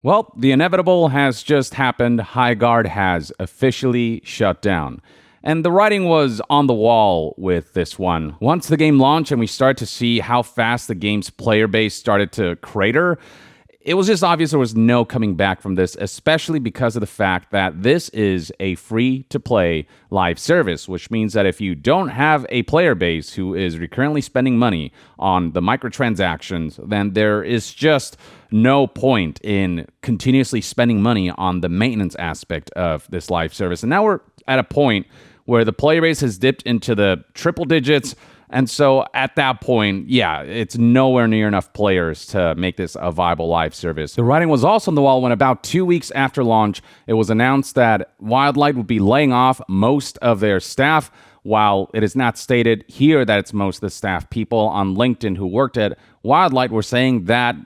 Well, the inevitable has just happened. Highguard has officially shut down. And the writing was on the wall with this one. Once the game launched and we started to see how fast the game's player base started to crater, it was just obvious there was no coming back from this, especially because of the fact that this is a free-to-play live service, which means that if you don't have a player base who is recurrently spending money on the microtransactions, then there is just no point in continuously spending money on the maintenance aspect of this live service. And now we're at a point where the player base has dipped into the triple digits. And so at that point, yeah, it's nowhere near enough players to make this a viable live service. The writing was also on the wall when about 2 weeks after launch, it was announced that Wildlight would be laying off most of their staff. While it is not stated here that it's most of the staff, people on LinkedIn who worked at Wildlight were saying that,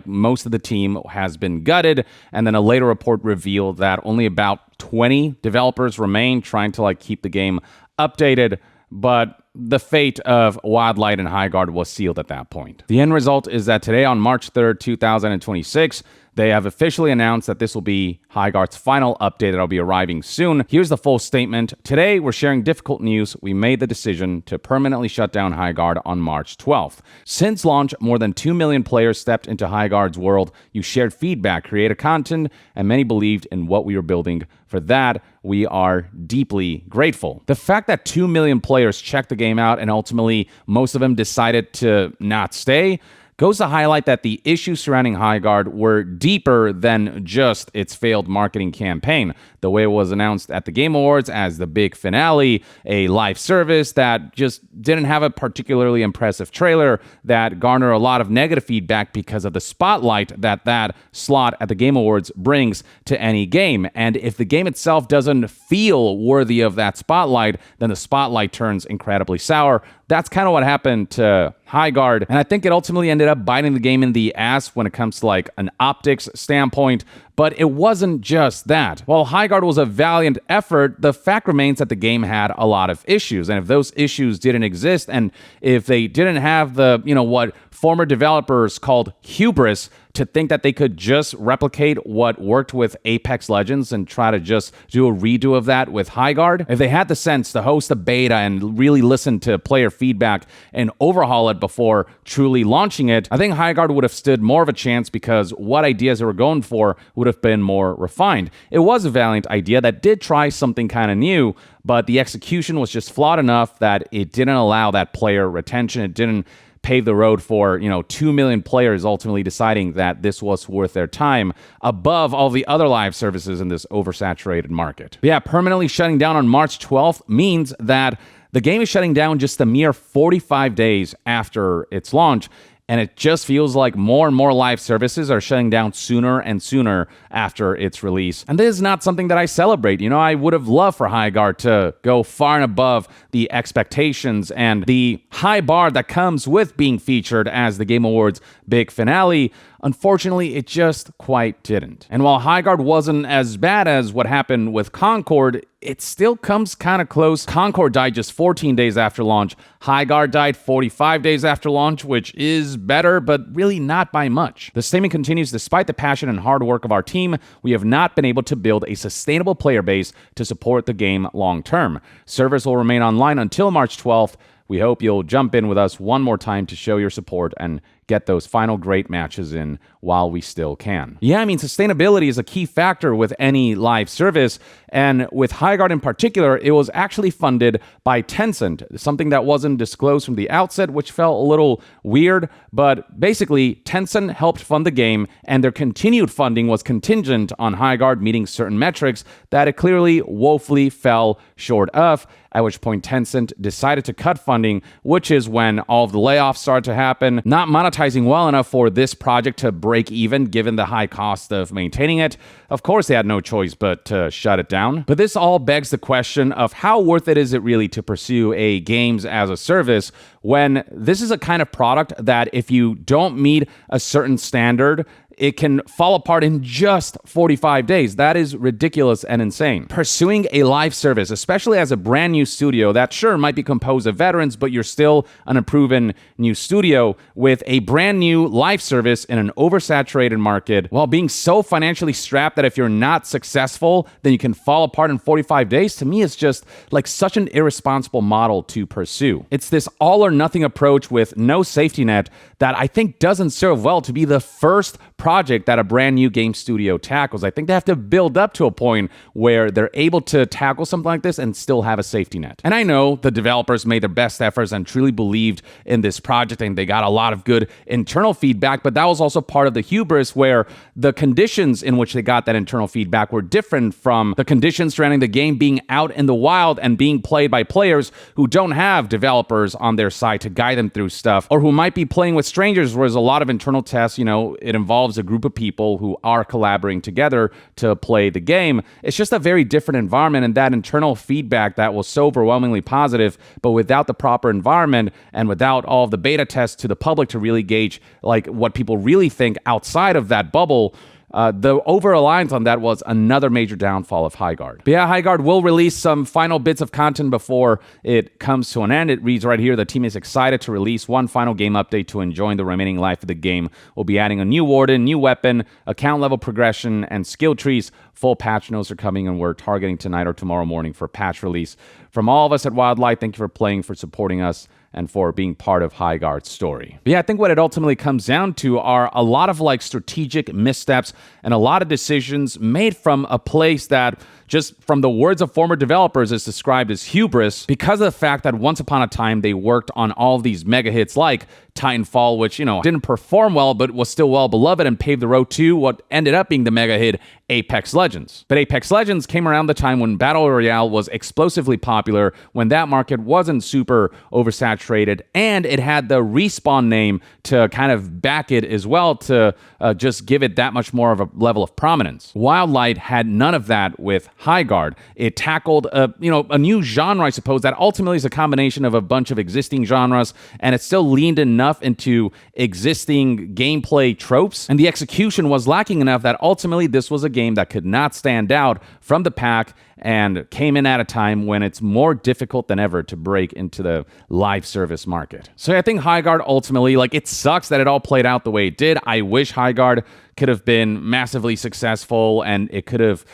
most of the team has been gutted. And then a later report revealed that only about 20 developers remain trying to keep the game updated. But the fate of Wildlight and Highguard was sealed at that point. The end result is that today, on March 3rd, 2026, they have officially announced that this will be Highguard's final update that'll be arriving soon. Here's the full statement. Today, we're sharing difficult news. We made the decision to permanently shut down Highguard on March 12th. Since launch, more than 2 million players stepped into Highguard's world. You shared feedback, created content, and many believed in what we were building. For that, we are deeply grateful. The fact that 2 million players checked the game out and ultimately most of them decided to not stay goes to highlight that the issues surrounding Highguard were deeper than just its failed marketing campaign. The way it was announced at the Game Awards as the big finale, a live service that just didn't have a particularly impressive trailer, that garnered a lot of negative feedback because of the spotlight that slot at the Game Awards brings to any game. And if the game itself doesn't feel worthy of that spotlight, then the spotlight turns incredibly sour. That's kind of what happened to Highguard, and I think it ultimately ended up biting the game in the ass when it comes to an optics standpoint. But it wasn't just that. While Highguard was a valiant effort, the fact remains that the game had a lot of issues. And if those issues didn't exist, and if they didn't have the, what former developers called hubris to think that they could just replicate what worked with Apex Legends and try to just do a redo of that with Highguard, if they had the sense to host a beta and really listen to player feedback and overhaul it before truly launching it, I think Highguard would have stood more of a chance because what ideas they were going for would have been more refined. It was a valiant idea that did try something kind of new, but the execution was just flawed enough that it didn't allow that player retention. It didn't pave the road for 2 million players ultimately deciding that this was worth their time above all the other live services in this oversaturated market. But yeah, permanently shutting down on March 12th means that the game is shutting down just a mere 45 days after its launch. And it just feels like more and more live services are shutting down sooner and sooner after its release. And this is not something that I celebrate. I would have loved for Highguard to go far and above the expectations and the high bar that comes with being featured as the Game Awards big finale. Unfortunately, it just quite didn't. And while Highguard wasn't as bad as what happened with Concord, it still comes kind of close. Concord died just 14 days after launch. Highguard died 45 days after launch, which is better, but really not by much. The statement continues, despite the passion and hard work of our team, we have not been able to build a sustainable player base to support the game long term. Servers will remain online until March 12th. We hope you'll jump in with us one more time to show your support and get those final great matches in while we still can. Yeah, sustainability is a key factor with any live service, and with Highguard in particular, it was actually funded by Tencent, something that wasn't disclosed from the outset, which felt a little weird, but basically, Tencent helped fund the game, and their continued funding was contingent on Highguard meeting certain metrics that it clearly woefully fell short of, at which point Tencent decided to cut funding, which is when all of the layoffs started to happen, not monetizing well enough for this project to break even given the high cost of maintaining it. Of course, they had no choice but to shut it down. But this all begs the question of how worth it is it really to pursue a games as a service when this is a kind of product that if you don't meet a certain standard, it can fall apart in just 45 days. That is ridiculous and insane. Pursuing a live service, especially as a brand new studio that sure might be composed of veterans, but you're still an unproven new studio with a brand new live service in an oversaturated market while being so financially strapped that if you're not successful, then you can fall apart in 45 days. To me, it's just like such an irresponsible model to pursue. It's this all or nothing approach with no safety net that I think doesn't serve well to be the first project that a brand new game studio tackles. I think they have to build up to a point where they're able to tackle something like this and still have a safety net. And I know the developers made their best efforts and truly believed in this project, and they got a lot of good internal feedback, but that was also part of the hubris where the conditions in which they got that internal feedback were different from the conditions surrounding the game being out in the wild and being played by players who don't have developers on their side to guide them through stuff, or who might be playing with strangers, whereas a lot of internal tests, it involves a group of people who are collaborating together to play the game. It's just a very different environment, and that internal feedback that was so overwhelmingly positive, but without the proper environment and without all of the beta tests to the public to really gauge like what people really think outside of that bubble, the over-reliance on that was another major downfall of Highguard. But yeah, Highguard will release some final bits of content before it comes to an end. It reads right here, the team is excited to release one final game update to enjoy the remaining life of the game. We'll be adding a new warden, new weapon, account level progression, and skill trees. Full patch notes are coming, and we're targeting tonight or tomorrow morning for patch release. From all of us at Wildlight, thank you for playing, for supporting us, and for being part of Highguard's story. But yeah, I think what it ultimately comes down to are a lot of like strategic missteps and a lot of decisions made from a place that, just from the words of former developers, is described as hubris because of the fact that once upon a time they worked on all these mega hits like Titanfall, which, didn't perform well, but was still well beloved and paved the road to what ended up being the mega hit Apex Legends. But Apex Legends came around the time when Battle Royale was explosively popular, when that market wasn't super oversaturated, and it had the Respawn name to kind of back it as well, to just give it that much more of a level of prominence. Wildlight had none of that with Highguard. It tackled a new genre, I suppose, that ultimately is a combination of a bunch of existing genres, and it still leaned enough into existing gameplay tropes, and the execution was lacking enough that ultimately this was a game that could not stand out from the pack and came in at a time when it's more difficult than ever to break into the live service market. So I think Highguard ultimately, it sucks that it all played out the way it did. I wish Highguard could have been massively successful and it could have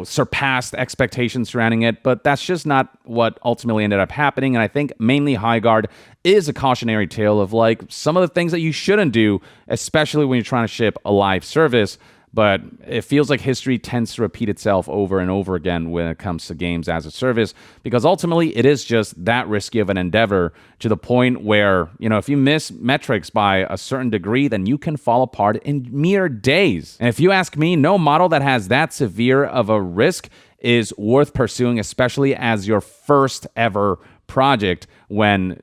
surpassed expectations surrounding it, but that's just not what ultimately ended up happening. And I think mainly Highguard is a cautionary tale of some of the things that you shouldn't do, especially when you're trying to ship a live service. But it feels like history tends to repeat itself over and over again when it comes to games as a service, because ultimately it is just that risky of an endeavor, to the point where, if you miss metrics by a certain degree, then you can fall apart in mere days. And if you ask me, no model that has that severe of a risk is worth pursuing, especially as your first ever project, when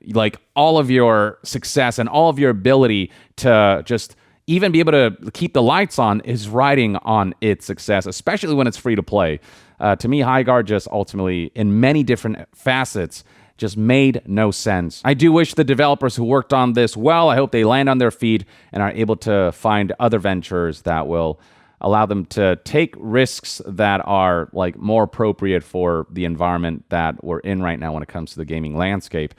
all of your success and all of your ability to just even be able to keep the lights on is riding on its success, especially when it's free to play. To me, Highguard just ultimately, in many different facets, just made no sense. I do wish the developers who worked on this well. I hope they land on their feet and are able to find other ventures that will allow them to take risks that are more appropriate for the environment that we're in right now when it comes to the gaming landscape,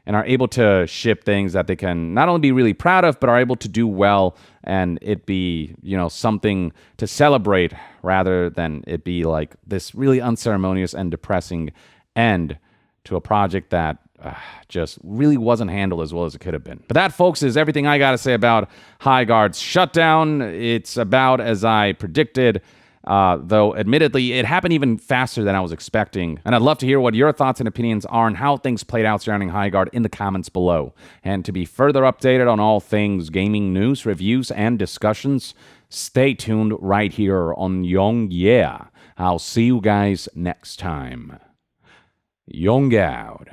and are able to ship things that they can not only be really proud of, but are able to do well, and it be, something to celebrate, rather than it be this really unceremonious and depressing end to a project that just really wasn't handled as well as it could have been. But that, folks, is everything I got to say about Highguard's shutdown. It's about as I predicted. Though admittedly, it happened even faster than I was expecting. And I'd love to hear what your thoughts and opinions are on how things played out surrounding Highguard in the comments below. And to be further updated on all things gaming news, reviews, and discussions, stay tuned right here on Young Yeah. I'll see you guys next time. Young out.